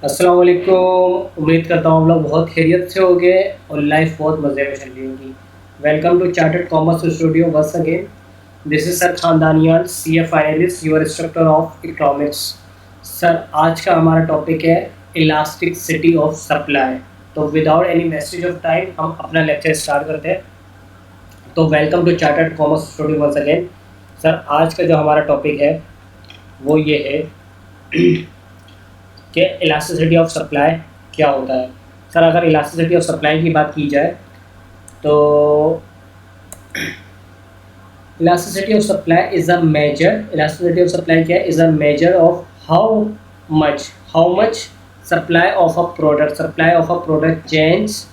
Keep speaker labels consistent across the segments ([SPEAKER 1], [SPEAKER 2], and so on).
[SPEAKER 1] अस्सलाम वालेकुम। उम्मीद करता हूँ आप लोग बहुत खैरियत से होंगे और लाइफ बहुत मज़े में चल रही होगी। Welcome to chartered commerce studio once again. This is sir Khandaniyal, CA finalist, your instructor of economics. Sir, आज का हमारा टॉपिक है इलास्टिसिटी ऑफ सप्लाई। तो without any wastage of time हम अपना लेक्चर स्टार्ट करते हैं। तो welcome to chartered commerce studio once again. Sir, आज का जो हमारा टॉपिक है वो ये है कि इलास्टिसिटी ऑफ सप्लाई क्या होता है। सर, अगर इलास्टिसिटी ऑफ सप्लाई की बात की जाए तो elasticity of supply is a measure elasticity of supply क्या है? Is a measure of how much supply of a product change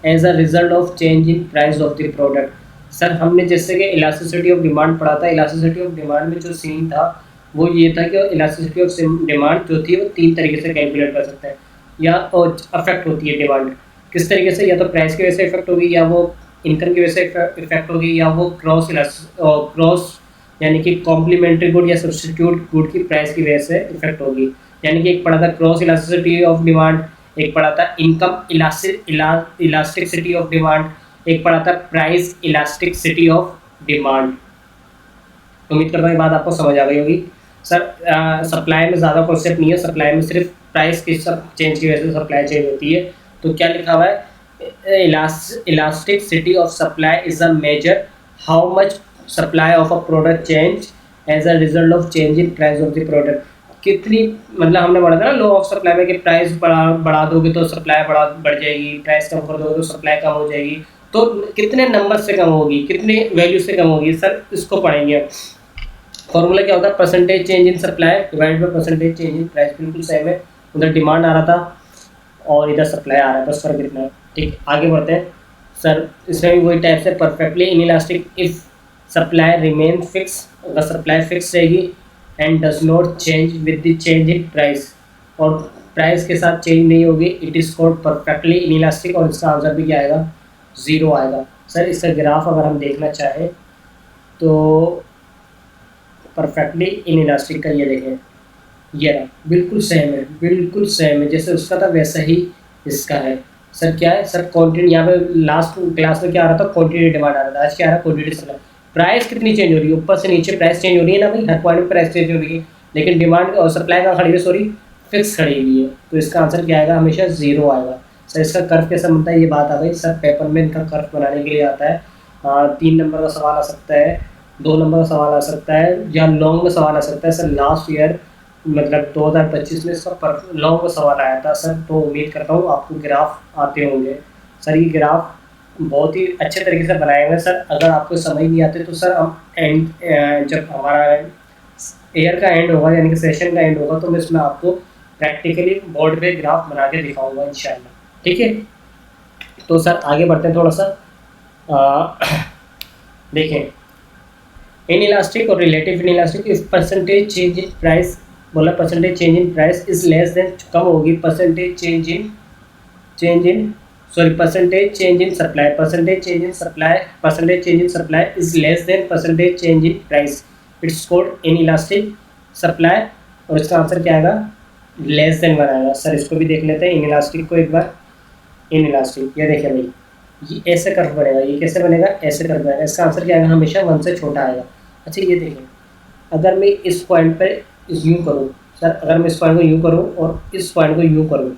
[SPEAKER 1] as a result of change in price of the product. Sir, हमने जैसे कि elasticity of demand पढ़ा था। Elasticity of demand में जो scene था वो ये था कि इलास्टिसिटी ऑफ डिमांड जो थी वो तीन तरीके से कैलकुलेट कर सकते हैं या अफेक्ट होती है डिमांड। किस तरीके से? या तो प्राइस की वजह से इफेक्ट होगी, या वो इनकम की वजह से इफेक्ट होगी, या वो क्रॉस यानी कि कॉम्प्लीमेंट्री गुड या सब्स्टिट्यूट गुड की प्राइस की वजह से इफेक्ट होगी। यानी कि एक पढ़ा था क्रॉस इलास्टिसिटी ऑफ डिमांड, एक पढ़ा था इनकम इलास्टिसिटी ऑफ डिमांड, एक पढ़ा था प्राइस इलास्टिसिटी ऑफ डिमांड। उम्मीद करता हूँ ये बात आपको समझ आ गई होगी। सर, सप्लाई में ज़्यादा कॉन्सेप्ट नहीं है। सप्लाई में सिर्फ प्राइस की सब चेंज की वजह से सप्लाई चेंज होती है। तो क्या लिखा हुआ है? Elasticity of supply is a measure how much supply of a product change as a result of change in price of the product. कितनी, मतलब हमने पढ़ा था ना लॉ ऑफ सप्लाई में कि प्राइस बढ़ा दोगे तो सप्लाई बढ़ जाएगी, प्राइस कम कर दोगे तो सप्लाई कम हो जाएगी। तो कितने नंबर से कम होगी, कितने वैल्यू से कम होगी? सर, इसको पढ़ेंगे। फॉर्मूला क्या होता है? Percentage change in supply divide by percentage change in price. बिल्कुल सेम है। उधर डिमांड आ रहा था और इधर सप्लाई आ रहा है, बस फर्क इतना है। ठीक, आगे बढ़ते हैं। सर, इसमें भी वही टाइप से perfectly inelastic if supply remain fix. अगर सप्लाई फिक्स रहेगी and does not change with the change in price, और प्राइस के साथ चेंज नहीं होगी, it is called perfectly inelastic. और इसका आंसर भी क्या आएगा? ज़ीरो आएगा। सर, इसका ग्राफ अगर हम देखना चाहें तो परफेक्टली इन इलास्टिक का ये देखें, ये रहा, बिल्कुल सेम है, बिल्कुल सेम है। जैसे उसका था वैसा ही इसका है। सर, क्या है? सर, क्वांटिटी यहाँ पे लास्ट क्लास में क्या आ रहा था? क्वांटिटी डिमांड आ रहा था। आज क्या आ रहा है? Quantity supply. प्राइस कितनी चेंज हो रही है? ऊपर से नीचे प्राइस चेंज हो रही है ना भाई, हर पॉइंट पे प्राइस चेंज हो रही है। लेकिन डिमांड और सप्लाई का खड़ी है, सॉरी, फिक्स खड़ी हुई है। तो इसका आंसर क्या आएगा? हमेशा ज़ीरो आएगा। सर, इसका कर्व कैसा बनता है? ये बात आ गई। सर, पेपर में इनका कर्व बनाने के लिए आता है 3 नंबर का सवाल आ सकता है, 2 नंबर का सवाल आ सकता है, या लॉन्ग में सवाल आ सकता है। सर, लास्ट ईयर मतलब 2025 में इसका लॉन्ग में सवाल आया था सर। तो उम्मीद करता हूँ आपको ग्राफ आते होंगे। सर, ये ग्राफ बहुत ही अच्छे तरीके से बनाए हुए हैं। सर, अगर आपको समझ नहीं आते तो सर हम जब हमारा ईयर का एंड होगा, यानी कि सेशन का एंड होगा, तो मैं इसमें आपको प्रैक्टिकली बोर्ड पे ग्राफ बना के दिखाऊंगा इंशाल्लाह। ठीक है। तो सर, आगे बढ़ते हैं थोड़ा सा। देखें, इन इलास्टिक और relative inelastic if percentage change in price, बोला percentage change in price is less than, कम होगी percentage change in supply, percentage change in supply is less than percentage change in price, it's called inelastic supply. और इसका answer क्या आएगा? Less than 1 आएगा। Sir, इसको भी देख लेते हैं इन इलास्टिक को एक बार। इन इलास्टिक, ये देखिए भाई, ये ऐसे कर्व बनेगा। ये कैसे बनेगा? ऐसे कर्व बनेगा। इसका आंसर क्या आएगा? हमेशा 1 से छोटा आएगा। अच्छा, ये देखें, अगर मैं इस पॉइंट पर यूँ करूँ, सर, अगर मैं इस पॉइंट को यूँ करूँ और इस पॉइंट को यूँ करूँ,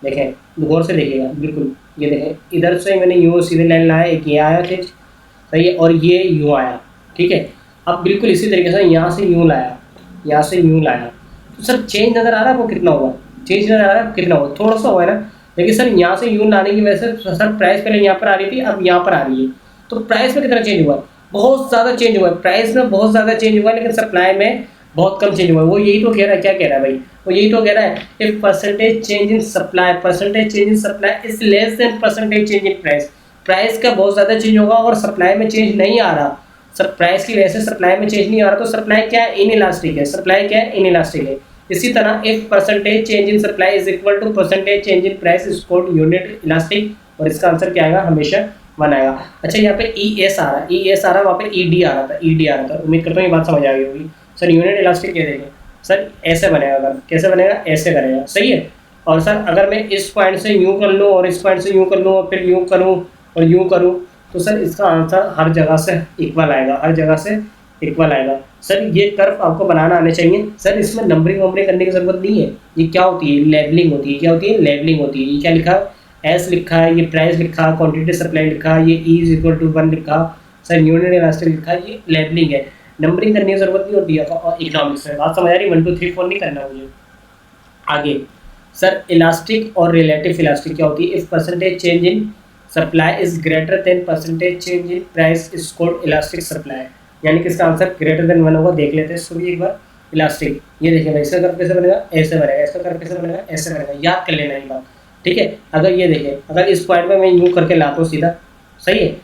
[SPEAKER 1] देखें, गौर से देखिएगा, बिल्कुल, ये देखें, इधर से मैंने यूँ सीधे लाइन लाया, एक ये आया ठीक, सही है, और ये यूँ आया, ठीक है। अब बिल्कुल इसी तरीके से यहाँ से यूँ लाया, यहाँ से यूँ लाया, तो सर चेंज नज़र आ रहा है आपको? कितना हुआ चेंज? नज़र आ रहा है कितना हुआ? थोड़ा सा हुआ है ना। लेकिन सर, यहाँ से यूँ लाने की वजह से सर प्राइस पहले यहाँ पर आ रही थी, अब यहाँ पर आ रही है। तो प्राइस में कितना चेंज हुआ? बहुत ज़्यादा चेंज हुआ है। प्राइस में बहुत ज़्यादा चेंज हुआ है, लेकिन सप्लाई में बहुत कम चेंज हुआ है। वो यही तो कह रहा है। क्या कह रहा है भाई? वो यही तो कह रहा है, if percentage change in supply is less than percentage change in price. Price का बहुत ज़्यादा चेंज होगा और सप्लाई में चेंज नहीं आ रहा, सब प्राइस की वजह से सप्लाई में चेंज नहीं आ रहा, तो सप्लाई क्या है? इन इलास्टिक है। सप्लाई क्या है? इन इलास्टिक है। इसी तरह if percentage change in supply is equal to percentage change in price is called unit elastic. और इसका आंसर क्या आएगा? हमेशा 1 आएगा। अच्छा, यहाँ पे ई एस आ रहा है, वहाँ पे ई डी आ रहा था, उम्मीद करता हूँ ये बात समझ आ गई होगी। सर, यूनिट इलास्टिक ये देखें, सर ऐसे बनेगा। अगर कैसे बनेगा? ऐसे बनेगा, सही है। और सर अगर मैं इस पॉइंट से यूँ कर लूँ और इस पॉइंट से यूँ कर लूँ और फिर यूँ करूँ और यूँ करूँ, तो सर इसका आंसर हर जगह से इक्वल आएगा, हर जगह से इक्वल आएगा। सर ये कर्व आपको बनाना आने चाहिए। सर इसमें नंबरिंग वंबरिंग करने की ज़रूरत नहीं है। ये क्या होती है? लेवलिंग होती है। क्या होती है? लेवलिंग होती है। ये क्या लिखा है? एस लिखा है, ये प्राइस लिखा, क्वांटिटी सप्लाई लिखा, ये ई इज इक्वल टू 1 लिखा, सर यूनिट इलास्टिक लिखा, ये लेवलिंग है। नंबरिंग करने की ज़रूरत नहीं होती है इकोनॉमिक्स में। बात समझ आ रही? 1 2 3 4 नहीं करना मुझे। आगे सर इलास्टिक और रिलेटिव इलास्टिक क्या होती है? If percentage change in supply is greater than percentage change in price is called elastic supply. यानी कि इसका आंसर ग्रेटर देन 1 होगा। देख लेते हैं इसको भी एक बार। इलास्टिक, ये देखिए भाई, इसका कर्व कैसे बनेगा? ऐसे बनेगा। इसका कर्व कैसे बनेगा? ऐसे बनेगा। याद कर लेना ये बात, ठीक है। अगर ये देखिए, अगर इस पॉइंट पे मैं यूँ करके लाता हूँ सीधा, सही है,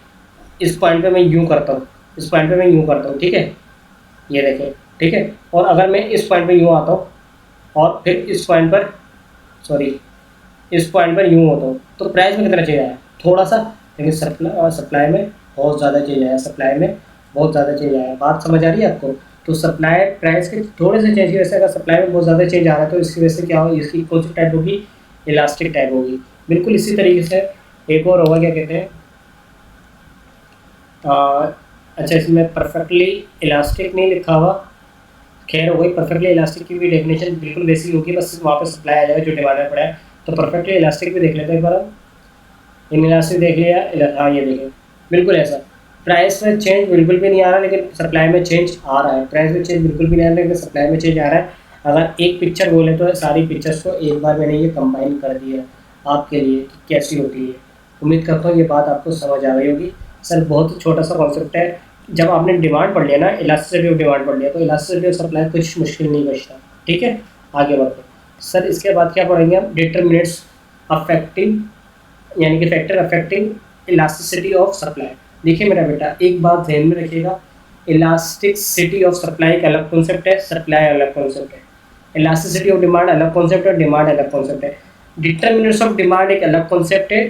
[SPEAKER 1] इस पॉइंट पे मैं यूँ करता हूँ, इस पॉइंट पे मैं यूँ करता हूँ, ठीक है, ये देखिए, ठीक है। और अगर मैं इस पॉइंट पे यूँ आता हूँ और फिर इस पॉइंट पर, सॉरी, इस पॉइंट पर यूँ होता हूँ, तो प्राइस में कितना चेंज आया? थोड़ा सा। लेकिन सप्लाई में बहुत ज़्यादा चेंज आया, सप्लाई में बहुत ज़्यादा चेंज आया। बात समझ आ रही है आपको? तो सप्लाई प्राइस के थोड़े से चेंज की वजह से, अगर सप्लाई में बहुत ज़्यादा चेंज आ रहा है तो इसकी वजह से क्या होगी? इसकी कौन सी टाइप होगी? इलास्टिक टाइप होगी। बिल्कुल इसी तरीके से एक और होगा, क्या कहते हैं, अच्छा इसमें परफेक्टली इलास्टिक नहीं लिखा हुआ, खैर हो गई। परफेक्टली इलास्टिक की भी डेफिनेशन बिल्कुल वैसी होगी, बस वहाँ पे सप्लाई आ जाएगा जो डिमांड में पड़ा है। तो परफेक्टली इलास्टिक भी देख लेते हैं एक बार हम। इन इलास्टिक देख लिया, हाँ ये देखिए, बिल्कुल ऐसा। प्राइस में चेंज बिल्कुल भी नहीं आ रहा, लेकिन सप्लाई में चेंज आ रहा है। प्राइस में चेंज बिल्कुल भी नहीं आ रहा, लेकिन सप्लाई में चेंज आ रहा है। अगर एक पिक्चर बोले तो सारी पिक्चर्स को एक बार मैंने ये कंबाइन कर दिया आपके लिए कि कैसी होती है। उम्मीद करता हूँ ये बात आपको समझ आ गई होगी। सर बहुत ही छोटा सा कॉन्सेप्ट है। जब आपने डिमांड पढ़ लिया ना, इलास्टिसिटी ऑफ डिमांड पढ़ लिया, तो इलास्टिसिटी ऑफ सप्लाई कुछ मुश्किल नहीं बचता, ठीक है। आगे बढ़ते हैं सर। इसके बाद क्या पढ़ेंगे हम? डिटरमिनेंट्स अफेक्टिंग, यानी कि factor affecting elasticity of supply. देखिए मेरा बेटा, एक बात ध्यान में रखिएगा, इलास्टिसिटी ऑफ सप्लाई एक अलग कॉन्सेप्ट है, सप्लाई अलग कॉन्सेप्ट है। इलास्टिसिटी ऑफ डिमांड अलग कॉन्सेप्ट है, डिमांड अलग कॉन्सेप्ट है। डिटरमिनेंट्स ऑफ डिमांड एक अलग कॉन्सेप्ट है,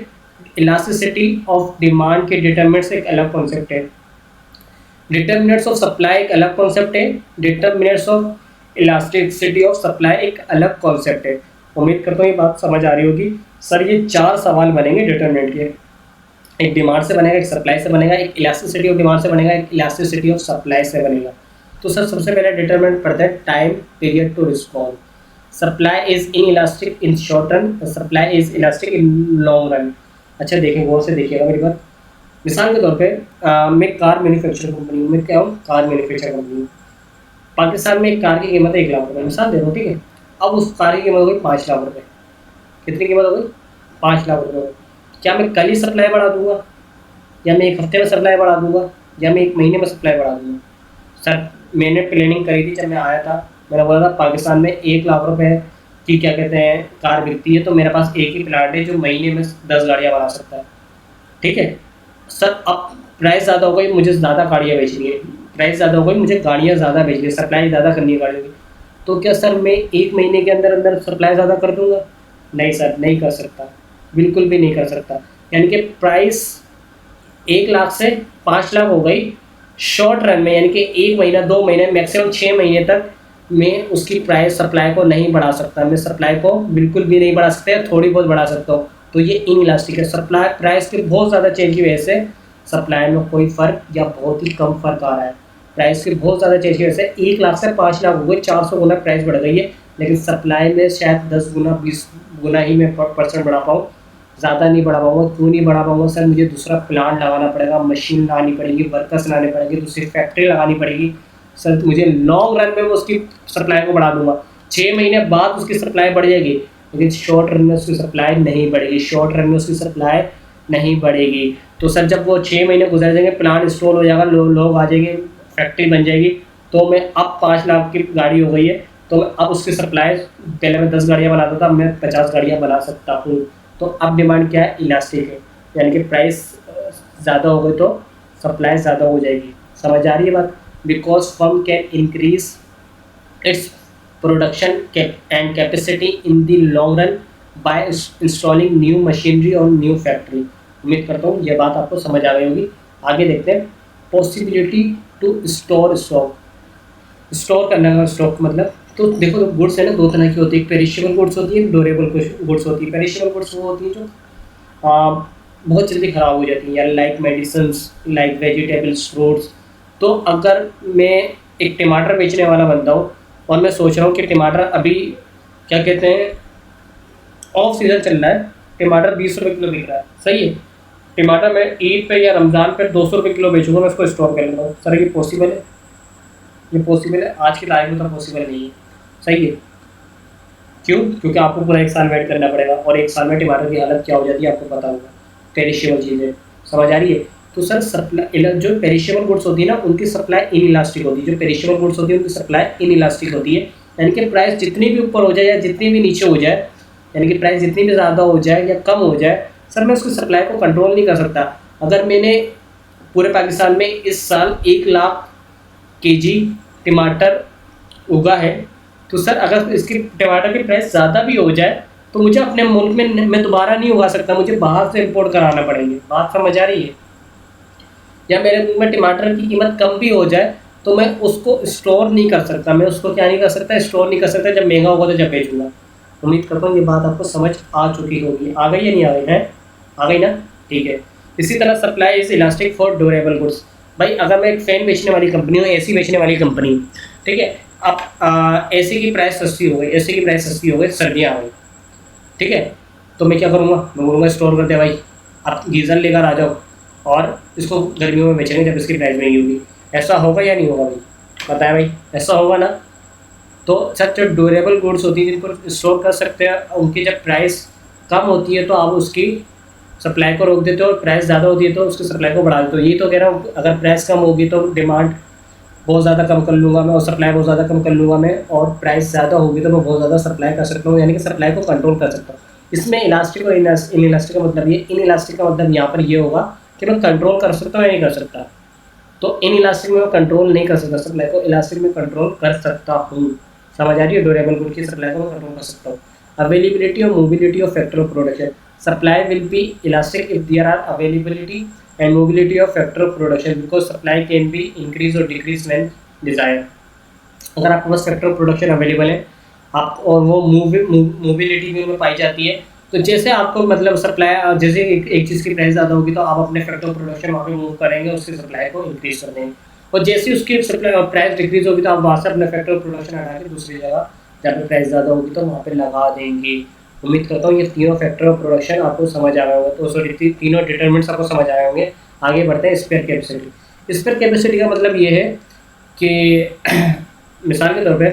[SPEAKER 1] इलास्टिसिटी ऑफ डिमांड के डिटरमिनेंट्स एक अलग कॉन्सेप्ट है। डिटरमिनेंट्स ऑफ सप्लाई एक अलग कॉन्सेप्ट है, determinants of elasticity of supply एक अलग कॉन्सेप्ट है। उम्मीद करता हूँ ये बात समझ आ रही होगी। सर ये 4 सवाल बनेंगे डिटरमिनेंट के। एक डिमांड से बनेगा, एक सप्लाई से बनेगा, एक इलास्टिसिटी ऑफ डिमांड से बनेगा, एक इलास्टिसिटी ऑफ सप्लाई से बनेगा। तो सर सबसे पहले डिटरमिनेंट पढ़ते हैं, time period to respond. Supply is inelastic in short run, supply is elastic in long run. अच्छा देखिए, गौर से देखिएगा मेरी बात। मिसाल के तौर पे मैं कार मैन्युफैक्चर कंपनी हूँ, मैं क्या हूँ? कार मैन्युफैक्चर कंपनी हूँ। पाकिस्तान में एक कार की कीमत है 1 लाख रुपये, मिसाल दे रहा हूँ, ठीक है। अब उस कार की कीमत हो गई 5 लाख रुपये। कितनी कीमत हो गई? 5 लाख रुपये। क्या मैं कल ही सप्लाई बढ़ा दूंगा, या मैं 1 हफ्ते में सप्लाई बढ़ा दूंगा, या मैं 1 महीने में सप्लाई बढ़ा दूंगा? सर मैंने प्लानिंग करी थी, जब मैं आया था मैंने बोला था पाकिस्तान में 1 लाख रुपए की क्या कहते हैं कार बिकती है, तो मेरे पास एक ही प्लांट है जो महीने में 10 गाड़ियाँ बना सकता है, ठीक है। सर अब प्राइस ज़्यादा हो गई, मुझे ज़्यादा गाड़ियाँ बेचनी है, प्राइस ज़्यादा हो गई, मुझे गाड़ियाँ ज़्यादा बेचनी है, सप्लाई ज़्यादा करनी है गाड़ियों की। तो क्या सर मैं 1 महीने के अंदर अंदर सप्लाई ज़्यादा कर दूंगा? नहीं सर, नहीं कर सकता, बिल्कुल भी नहीं कर सकता। यानी कि प्राइस 1 लाख से 5 लाख हो गई शॉर्ट रन में, यानी कि 1 महीना 2 महीने मैक्सिमम 6 महीने तक मैं उसकी प्राइस सप्लाई को नहीं बढ़ा सकता। मैं सप्लाई को बिल्कुल भी नहीं बढ़ा सकता, थोड़ी बहुत बढ़ा सकता हूँ। तो ये इन इलास्टिक है। सप्लाई प्राइस के बहुत ज़्यादा चेंज की वजह से सप्लाई में कोई फ़र्क या बहुत ही कम फ़र्क आ रहा है। प्राइस के बहुत ज़्यादा चेंज की वजह से 1 लाख से 5 लाख हो गए, 400 गुना प्राइस बढ़ गई है। लेकिन सप्लाई में शायद 10 गुना 20 गुना ही मैं परसेंट बढ़ा पाऊँ, ज़्यादा नहीं बढ़ा पाऊँगा। क्यों नहीं बढ़ा पाऊँगा सर? मुझे दूसरा प्लांट लगाना पड़ेगा, मशीन लगानी पड़ेगी, वर्कर्स लगाने पड़ेंगे, दूसरी फैक्ट्री लगानी पड़ेगी। सर मुझे लॉन्ग रन में मैं उसकी सप्लाई को बढ़ा दूंगा, 6 महीने बाद उसकी सप्लाई बढ़ जाएगी, लेकिन शॉर्ट रन में उसकी सप्लाई नहीं बढ़ेगी, शॉर्ट रन में उसकी सप्लाई नहीं बढ़ेगी। तो सर जब वो 6 महीने गुजर जाएंगे, प्लांट इंस्टॉल हो जाएगा, लोग आ जाएंगे, फैक्ट्री बन जाएगी, तो मैं अब 5 लाख की गाड़ी हो गई है, तो मैं अब उसकी सप्लाई, पहले मैं 10 गाड़ियाँ बनाता था, मैं 50 गाड़ियाँ बना सकता हूँ। तो अब डिमांड क्या है? इलास्टिक है, यानी कि प्राइस ज़्यादा हो गई तो सप्लाई ज़्यादा हो जाएगी। समझ आ रही है बात? Because firm can increase its production and capacity in the long run by installing new machinery और न्यू फैक्ट्री। उम्मीद करता हूँ यह बात आपको समझ आ गई होगी। आगे देखते हैं, possibility to store stock. Store करने का स्टॉक मतलब तो देखो गुड्स है ना, दो तरह की होती है, एक पेरिशेबल गुड्स होती है, एक ड्यूरेबल गुड्स होती है। पेरिशेबल गुड्स वो होती है जो आ, बहुत जल्दी ख़राब हो जाती है, या like medicines, like vegetables, fruits. तो अगर मैं एक टमाटर बेचने वाला बनता हूँ और मैं सोच रहा हूँ कि टमाटर अभी क्या कहते हैं ऑफ सीज़न चल रहा है, टमाटर 20 रुपये किलो बिक रहा है, सही है। टमाटर मैं ईद पे या रमज़ान पे 200 रुपये किलो बेचूंगा, मैं उसको स्टोर कर लूँगा। सर ये पॉसिबल है? ये पॉसिबल है? आज की तारीख में तो पॉसिबल नहीं है, सही है। क्यों? क्योंकि आपको पूरा एक साल वेट करना पड़ेगा, और एक साल में टमाटर की हालत क्या हो जाती है आपको पता होगा। पेरिशेबल चीज़ें, समझ आ रही है? तो सर सप्लाई जो पेरिशेबल गुड्स होती है ना, उनकी सप्लाई इन इलास्टिक होती है। जो पेरिशेबल गुड्स होती है उनकी सप्लाई इन इलास्टिक होती है, यानी कि प्राइस जितनी भी ऊपर हो जाए या जितनी भी नीचे हो जाए, यानी कि प्राइस जितनी भी ज़्यादा हो जाए या कम हो जाए, सर मैं उसकी सप्लाई को कंट्रोल नहीं कर सकता। अगर मैंने पूरे पाकिस्तान में इस साल 1 लाख केजी टमाटर उगा है, तो सर अगर इसकी टमाटर की प्राइस ज़्यादा भी हो जाए तो मुझे अपने मुल्क में मैं दोबारा नहीं उगा सकता, मुझे बाहर से इंपोर्ट कराना पड़ेंगे। बात समझ आ रही है? या मेरे मुल्क में टमाटर की कीमत कम भी हो जाए तो मैं उसको स्टोर नहीं कर सकता। मैं उसको क्या नहीं कर सकता? स्टोर नहीं कर सकता। जब महंगा होगा तो जब बेचूंगा। उम्मीद करता हूँ ये बात आपको समझ आ चुकी होगी। आ गई या नहीं आ गई है? आ गई ना? ठीक है। इसी तरह supply is elastic for durable goods. भाई अगर मैं एक फ़ैन बेचने वाली कंपनी हूँ, एसी बेचने वाली कंपनी हूँ, ठीक है। अब एसी की प्राइस सस्ती हो गई, एसी की प्राइस सस्ती हो गई, सर्दियाँ आ गई, ठीक है। तो मैं क्या करूँगा? मैं बोलूँगा स्टोर कर दे भाई, आप गीज़र लेकर आ जाओ और इसको गर्मियों में बेचेंगे जब इसकी प्राइस महंगी होगी। ऐसा होगा या नहीं होगा भाई? बताया भाई, ऐसा होगा ना? तो सर जो ड्यूरेबल गुड्स होती है जिनको स्टोर कर सकते हैं, उनकी जब प्राइस कम होती है तो आप उसकी सप्लाई को रोक देते हो, और प्राइस ज़्यादा होती है तो उसकी सप्लाई को बढ़ा देते हो। ये तो कह रहा हूँ अगर प्राइस कम होगी तो डिमांड बहुत ज़्यादा कम कर लूँगा मैं, और सप्लाई बहुत ज़्यादा कम कर लूँगा मैं, और प्राइस ज़्यादा होगी तो मैं बहुत ज़्यादा सप्लाई कर सकता हूँ, यानी कि सप्लाई को कंट्रोल कर सकता हूँ। इसमें इलास्टिक और इन इलास्टिक का मतलब ये, इन इलास्टिक का मतलब यहाँ पर ये होगा कि मैं कंट्रोल कर सकता हूँ या नहीं कर सकता। तो इन इलास्टिक में मैं कंट्रोल नहीं कर सकता सप्लाई को, इलास्टिक में कंट्रोल कर सकता हूँ। समझ आ रही है? ड्यूरेबल गुड की सप्लाई को मैं कंट्रोल कर सकता हूँ। अवेलेबिलिटी और mobility of factor of production. Supply will be elastic if there are availability and mobility of factor of production, because supply can be increase or decrease when desired। अगर आपके पास factor of production available है आप, और वो mobility भी में पाई जाती है, तो जैसे आपको मतलब सप्लाई, जैसे एक चीज़ की प्राइस ज़्यादा होगी तो आप अपने फैक्टर ऑफ प्रोडक्शन वहाँ पे मूव करेंगे, उसकी सप्लाई को इंक्रीज कर देंगे। और जैसे उसकी सप्लाई प्राइस डिक्रीज होगी तो आप वहाँ से अपने फैक्टर ऑफ प्रोडक्शन हटा के दूसरी जगह जहाँ पे प्राइस ज़्यादा होगी तो वहाँ पे लगा देंगे। उम्मीद करता हूँ ये तीनों फैक्टर ऑफ प्रोडक्शन आपको समझ आ गए होंगे, तो सॉरी तीनों डिटरमिनेंट्स आपको समझ आए होंगे। आगे बढ़ते हैं स्पेयर कैपेसिटी। स्पेयर कैपेसिटी का मतलब ये है कि मिसाल के तौर पे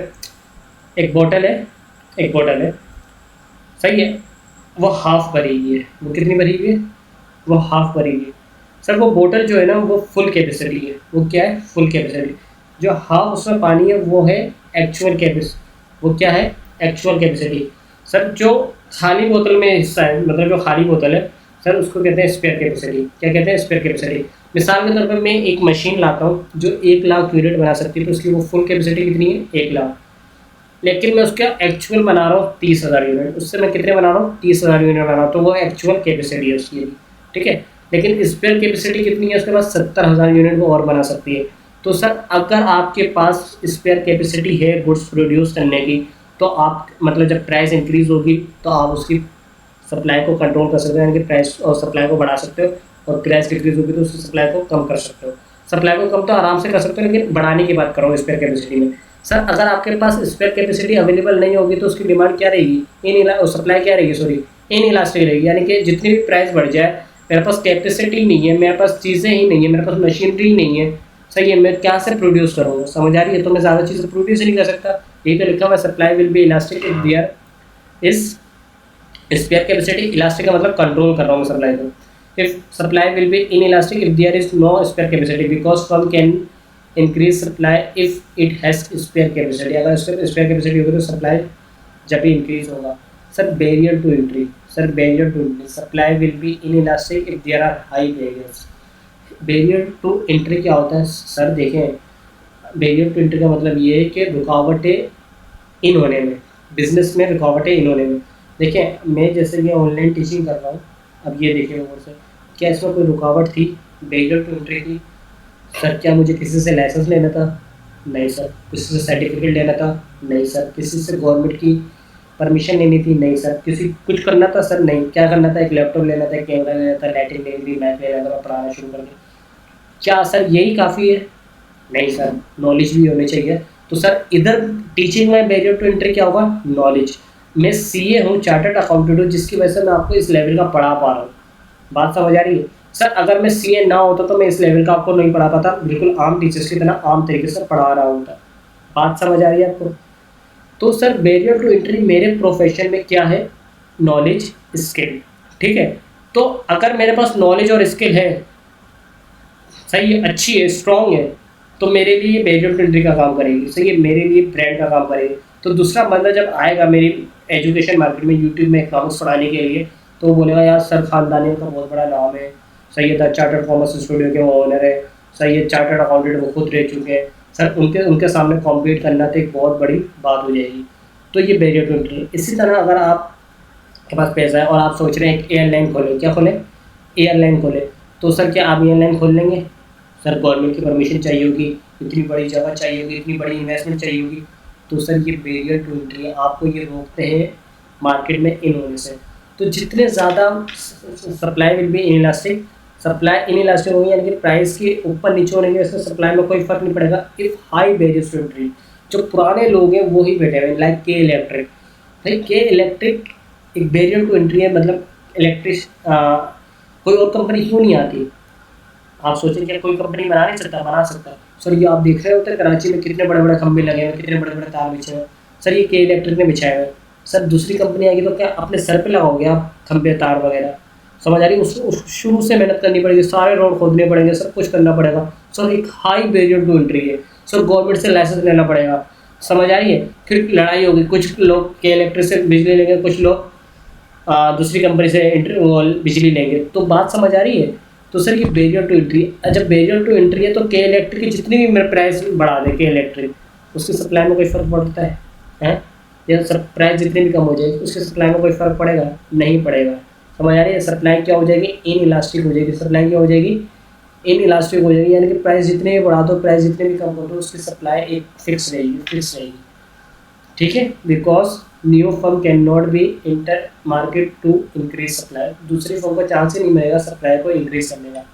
[SPEAKER 1] एक बोतल है, एक बोतल है, सही है, वो हाफ भरी हुई है। वो कितनी भरी हुई है? वो हाफ भरी हुई है। सर वो बोतल जो है ना वो फुल कैपेसिटी है। वो क्या है? Full capacity. जो हाफ उसमें पानी है वो है एक्चुअल कैपेसिटी। वो क्या है? Actual capacity. सर जो खाली बोतल में हिस्सा है, मतलब जो खाली बोतल है, सर उसको कहते हैं स्पेयर कैपेसिटी। क्या कहते हैं? Spare capacity. मिसाल के तौर पर मैं एक मशीन लाता हूँ जो 1 लाख यूनिट बना सकती है, तो उसकी वो फुल कैपेसिटी कितनी है? 1 लाख। लेकिन मैं उसका एक्चुअल बना रहा हूँ 30,000 यूनिट, उससे मैं कितने बना रहा हूँ? 30,000 यूनिट बना रहा हूँ, तो वो एक्चुअल कैपेसिटी है उसकी, ठीक है। लेकिन स्पेयर कैपेसिटी कितनी है उसके पास? 70,000 यूनिट वो और बना सकती है। तो सर अगर आपके पास स्पेयर कैपेसिटी है गुड्स प्रोड्यूस करने की, तो आप मतलब जब प्राइस इंक्रीज होगी तो आप उसकी सप्लाई को कंट्रोल कर सकते हो, यानी कि प्राइस और सप्लाई को बढ़ा सकते हो, और प्राइस डिक्रीज होगी तो उसकी सप्लाई को कम कर सकते हो। सप्लाई को कम तो आराम से कर सकते हो, लेकिन बढ़ाने की बात कर रहा हूँ स्पेयर कैपेसिटी में। सर अगर आपके पास स्पेयर कैपेसिटी अवेलेबल नहीं होगी तो उसकी डिमांड क्या रहेगी? सप्लाई क्या रहेगी? सॉरी, इन इलास्टिक रहेगी, यानी कि जितनी भी प्राइस बढ़ जाए, मेरे पास कैपेसिटी नहीं है, मेरे पास चीज़ें ही नहीं है, मेरे पास मशीनरी नहीं है, सही है, मैं क्या से प्रोड्यूस करूँगा? समझ आ रही है? तो मैं ज़्यादा चीज़ें प्रोड्यूस ही नहीं कर सकता। यही तो लिखा हुआ है, supply will be elastic if there is spare capacity. Elastic का मतलब कंट्रोल कर रहा हूँ सप्लाई को। If supply will be inelastic if there is no spare capacity, because firm can increase supply if it has spare capacity. अगर spare capacity होगी तो supply जब भी इंक्रीज होगा। Sir barrier to entry. Sir barrier to entry, supply will be inelastic if there are high barriers. Barrier to entry क्या होता है? Sir देखें, बैरियर टू एंट्री का मतलब ये है कि रुकावटें इन होने में, बिजनेस में रुकावटें इन होने में। देखें मैं जैसे ये ऑनलाइन टीचिंग कर रहा हूँ, अब ये देखिए ऊपर से, क्या इसमें कोई रुकावट थी बैरियर टू एंट्री की? सर क्या मुझे किसी से लाइसेंस लेना था? नहीं सर। किसी से सर्टिफिकेट लेना था? नहीं सर। किसी से गवर्नमेंट की परमिशन लेनी थी? नहीं सर। किसी कुछ करना था? सर नहीं। क्या करना था? एक लैपटॉप लेना था, कैमरा लेना था, लाइटिंग लेनी थी, मैथ लेना था, मैं पढ़ाना शुरू कर दिया। क्या सर यही काफ़ी है? नहीं सर, नॉलेज भी होनी चाहिए। तो सर इधर टीचिंग में बैरियर टू एंट्री क्या होगा? नॉलेज। मैं सीए हूँ, चार्टर्ड अकाउंटेंट हूँ, जिसकी वजह से मैं आपको इस लेवल का पढ़ा पा रहा हूँ। बात समझ आ रही है? सर अगर मैं सीए ना होता तो मैं इस लेवल का आपको नहीं पढ़ा पाता, बिल्कुल आम टीचर्स की तरह आम तरीके से पढ़ा रहा होता। बात समझ आ रही है आपको? तो सर बैरियर टू एंट्री मेरे प्रोफेशन में क्या है? Knowledge, skill. ठीक है। तो अगर मेरे पास नॉलेज और स्किल है, सही है, अच्छी है, स्ट्रांग है, तो मेरे लिए बैरियर टू एंट्री का काम करेगी, सही है, मेरे लिए ब्रांड का काम करेगी। तो दूसरा बंदा जब आएगा मेरी एजुकेशन मार्केट में, यूट्यूब में इकोनॉमिक्स पढ़ाने के लिए, तो वो बोलेगा यार सर खानदानी का बहुत बड़ा नाम है, सही है, द चार्टर्ड कॉमर्स स्टूडियो के वो ओनर है, सही है, चार्टर्ड अकाउंटेंट वो खुद रह चुके हैं। सर उनके उनके सामने कॉम्पीट करना तो एक बहुत बड़ी बात हो जाएगी। तो ये बैरियर टू एंट्री है। इसी तरह अगर आपके पास पैसा है और आप सोच रहे हैं एक एयरलाइन खोलें, क्या खोलें? एयरलाइन खोलें। तो सर क्या आप एयरलाइन खोल लेंगे? सर गवर्नमेंट की परमिशन चाहिए होगी, इतनी बड़ी जगह चाहिए होगी, इतनी बड़ी इन्वेस्टमेंट चाहिए होगी। तो सर ये बैरियर टू एंट्री है, आपको ये रोकते हैं मार्केट में इन होने से। तो जितने ज़्यादा supply will B inelastic, supply inelastic होगी, यानी कि प्राइस के ऊपर नीचे होने की वजह से सप्लाई में कोई फर्क नहीं पड़ेगा। If high barriers to entry, जो पुराने लोग हैं वो ही बैठे हुए, लाइक के इलेक्ट्रिक। भाई के इलेक्ट्रिक एक बैरियर टू एंट्री है, मतलब इलेक्ट्रिक कोई और कंपनी क्यों नहीं आती? आप सोचें क्या कोई कंपनी बना नहीं सकता? बना सकता। सर ये आप देख रहे होते हैं कराची में कितने बड़े बड़े खंभे लगे हुए हैं, कितने बड़े बड़े तार बिछे हुए हैं। सर ये के इलेक्ट्रिक ने बिछाए हुए हैं। सर दूसरी कंपनी आएगी तो क्या अपने सर पे लगाओगे आप खंभे तार वगैरह? समझ आ रही है? उस शुरू से मेहनत करनी पड़ेगी, सारे रोड खोदने पड़ेंगे, सब कुछ करना पड़ेगा। सर एक हाई बैरियर टू एंट्री है। सर गवर्नमेंट से लाइसेंस लेना पड़ेगा। समझ आ रही है? फिर लड़ाई होगी, कुछ लोग के इलेक्ट्रिक से बिजली लेंगे, कुछ लोग दूसरी कंपनी से बिजली लेंगे। तो बात समझ आ रही है? तो सर ये बैरियर टू एंट्री, जब बैरियर टू एंट्री है तो के इलेक्ट्रिक की जितनी भी मेरे प्राइस बढ़ा दे के इलेक्ट्रिक, उसकी सप्लाई में कोई फ़र्क पड़ता है? हैं? या सब प्राइस जितनी भी कम हो जाएगी उसकी सप्लाई में कोई फ़र्क पड़ेगा? नहीं पड़ेगा। समझ आ रही है? सप्लाई क्या हो जाएगी? इन इलास्टिक हो जाएगी। सप्लाई क्या हो जाएगी? इन इलास्टिक हो जाएगी, यानी कि प्राइस जितने भी बढ़ा दो, प्राइस जितने भी कम कर दो, उसकी सप्लाई एक फिक्स रहेगी, फिक्स रहेगी। ठीक है, because new firm can not be enter market to increase supply, दूसरी फर्म को चांस ही नहीं मिलेगा सप्लाई को इंक्रीज करने का।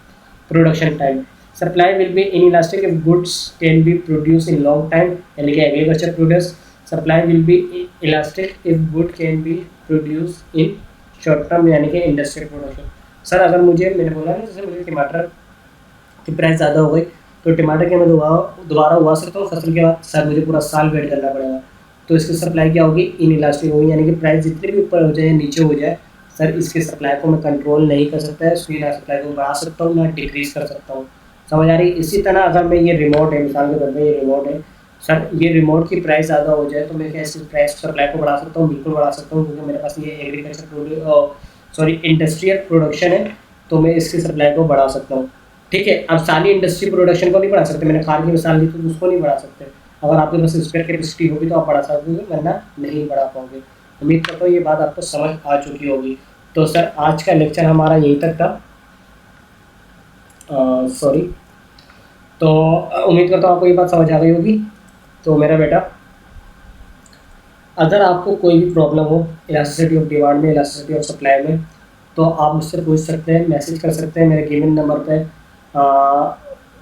[SPEAKER 1] Production time, supply will be inelastic if goods can be produce in long time, यानी कि agriculture produce. Supply will be elastic if good can be produce in short term, यानी कि industrial production. Sir अगर मैंने बोला ना, जैसे मुझे टमाटर की प्राइस ज़्यादा हो गई, तो टमाटर के मैं दोबारा दोबारा उगा सकता हूँ फसल के बाद? सर मुझे पूरा साल वेट करना पड़ेगा। तो इसकी सप्लाई क्या होगी? इन इलास्टिक होगी, यानी कि प्राइस जितने भी ऊपर हो जाए या नीचे हो जाए, सर इसकी सप्लाई को मैं कंट्रोल नहीं कर सकता है, इसकी ना सप्लाई को बढ़ा सकता हूँ ना डिक्रीज कर सकता हूँ। समझ आ रही है? इसी तरह अगर मैं ये रिमोट है, मिसाल के तौर पर ये रिमोट है, सर ये रिमोट की प्राइस ज़्यादा हो जाए तो मैं क्या इसकी प्राइस सप्लाई को बढ़ा सकता हूँ? बिल्कुल बढ़ा सकता हूँ, क्योंकि मेरे पास ये इंडस्ट्रियल प्रोडक्शन है, तो मैं इसकी सप्लाई को बढ़ा सकता हूँ। ठीक है। अब सारी इंडस्ट्री प्रोडक्शन को नहीं बढ़ा सकते, मैंने कार की मिसाल दी तो उसको नहीं बढ़ा सकते। अगर आपके पास स्पेयर कैपेसिटी होगी तो आप बढ़ा सकते हो, वरना नहीं बढ़ा पाओगे। उम्मीद करता हूँ ये बात आपको समझ आ चुकी होगी। तो सर आज का लेक्चर हमारा यहीं तक था। सॉरी। तो उम्मीद करता हूँ आपको ये बात समझ आ गई होगी। तो मेरा बेटा, अगर आपको कोई भी प्रॉब्लम हो इलास्टिसिटी ऑफ डिमांड में, इलास्टिसिटी ऑफ सप्लाई में, तो आप मुझसे पूछ सकते हैं, मैसेज कर सकते हैं मेरे गिवन नंबर पे।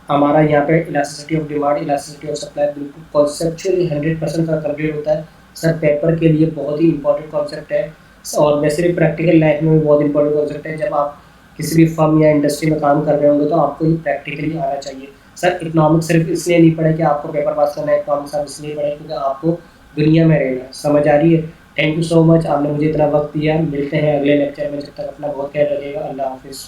[SPEAKER 1] हमारा यहाँ पे elasticity of demand, elasticity of supply बिल्कुल कॉन्सेप्चुअली 100% का कंप्लीट होता है। सर पेपर के लिए बहुत ही इंपॉर्टेंट कॉन्सेप्ट है, और वैसे भी प्रैक्टिकल लाइफ में भी बहुत इंपॉर्टेंट कॉन्सेप्ट है। जब आप किसी भी फर्म या इंडस्ट्री में काम कर रहे होंगे तो आपको ये प्रैक्टिकली आना चाहिए। सर इकोनॉमिक्स सिर्फ इसलिए नहीं पढ़े कि आपको पेपर पास करना है, इकोनॉमिक्स आप इसलिए पढ़े क्योंकि आपको दुनिया में रहना है। समझ आ रही है? थैंक यू सो मच, आपने मुझे इतना वक्त दिया। मिलते हैं अगले लेक्चर में, जब तक अपना बहुत ख्याल रखिएगा। अल्लाह हाफिज़।